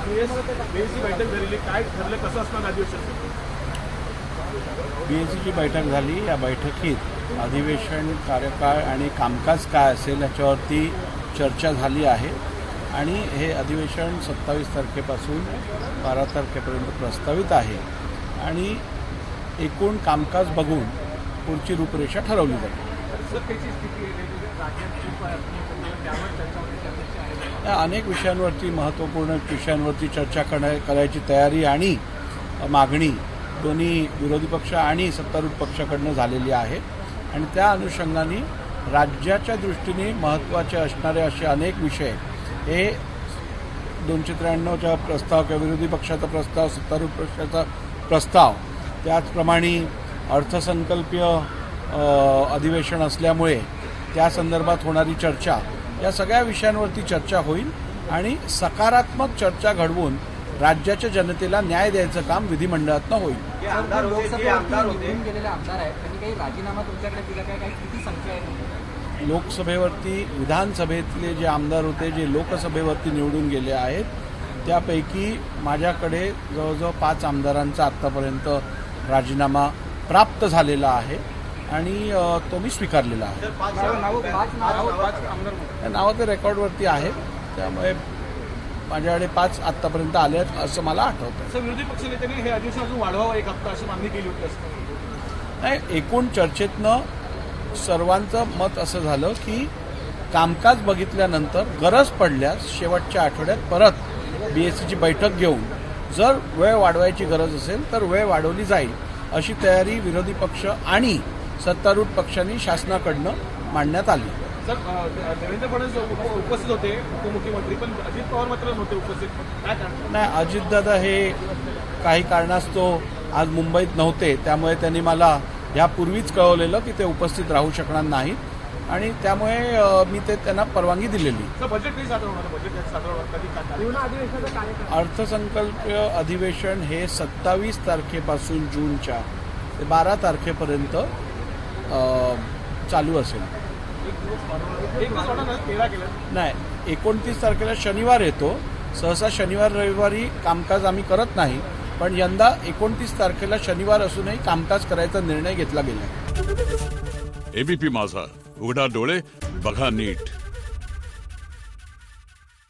BSc बैठक झालेली, काय ठरलं, कसं असणार अधिवेशन? बीएससीची बैठक झाली. या बैठकीत अधिवेशन कार्यकाळ आणि कामकाज काय असेल याच्यावरती चर्चा झाली आहे आणि हे अधिवेशन 27 तारखेपासून 12 तारखेपर्यंत प्रस्तावित आहे आणि एकूण कामकाज बघून पुढची रूपरेषा ठरवली जाईल. या अनेक विषयांवरती, महत्त्वपूर्ण विषयांवरती चर्चा करायची तयारी आणि मागणी दोन्ही विरोधी पक्ष आणि सत्तारूढ पक्षाकडनं झालेली आहे आणि त्या अनुषंगाने राज्याच्या दृष्टीने महत्त्वाचे असणारे असे अनेक विषय हे 293चा प्रस्ताव किंवा विरोधी पक्षाचा प्रस्ताव, सत्तारूढ पक्षाचा प्रस्ताव, त्याचप्रमाणे अर्थसंकल्पीय अधिवेशन असल्यामुळे त्या संदर्भात होणारी चर्चा, या सगळ्या विषयांवरती चर्चा होईल आणि सकारात्मक चर्चा घडवून राज्याच्या जनतेला न्याय द्यायचं काम विधिमंडळातनं होईल. लोकसभेवरती, विधानसभेतले जे आमदार होते, जे लोकसभेवरती निवडून गेले आहेत, त्यापैकी माझ्याकडे जवळजवळ 5 आमदारांचा आत्तापर्यंत राजीनामा प्राप्त झालेला आहे आणि तो मी स्वीकारलेला आहे. नावं ते रेकॉर्डवरती आहेत, त्यामुळे माझ्याकडे 5 आत्तापर्यंत आले आहेत असं मला आठवतं. विरोधी पक्षनेत्यांनी हे अधिवेशन अजून वाढवावं 1 हप्ता अशी मागणी केली होती. नाही, एकूण चर्चेतनं सर्वांचं मत असं झालं की कामकाज बघितल्यानंतर गरज पडल्यास शेवटच्या आठवड्यात परत बीएससीची बैठक घेऊन जर वेळ वाढवायची गरज असेल तर वेळ वाढवली जाईल अशी तयारी विरोधी पक्ष आणि सत्तारूढ पक्षांनी शासनाकडनं मांडण्यात आली. सर, देवेंद्र फडणवीस उपस्थित होते, उपमुख्यमंत्री, पण अजित पवार मात्र नव्हते उपस्थित. काय कारण? नाही, अजितदादा हे काही कारणास्तव आज मुंबईत नव्हते, त्यामुळे त्यांनी मला यापूर्वीच कळवलेलं की ते उपस्थित राहू शकणार नाहीत आणि त्यामुळे मी त्यांना परवानगी दिलेली. अर्थसंकल्पीय अधिवेशन हे 27 तारखेपासून जूनच्या ते 12 तारखेपर्यंत चालू असेल. नाही, 29 तारखेला शनिवार येतो. सहसा शनिवार रविवारी कामकाज आम्ही करत नाही, पण यंदा 29 तारखेला शनिवार असूनही कामकाज करायचा निर्णय घेतला गेला. एबीपी माझा, उघडा डोळे बघा नीट.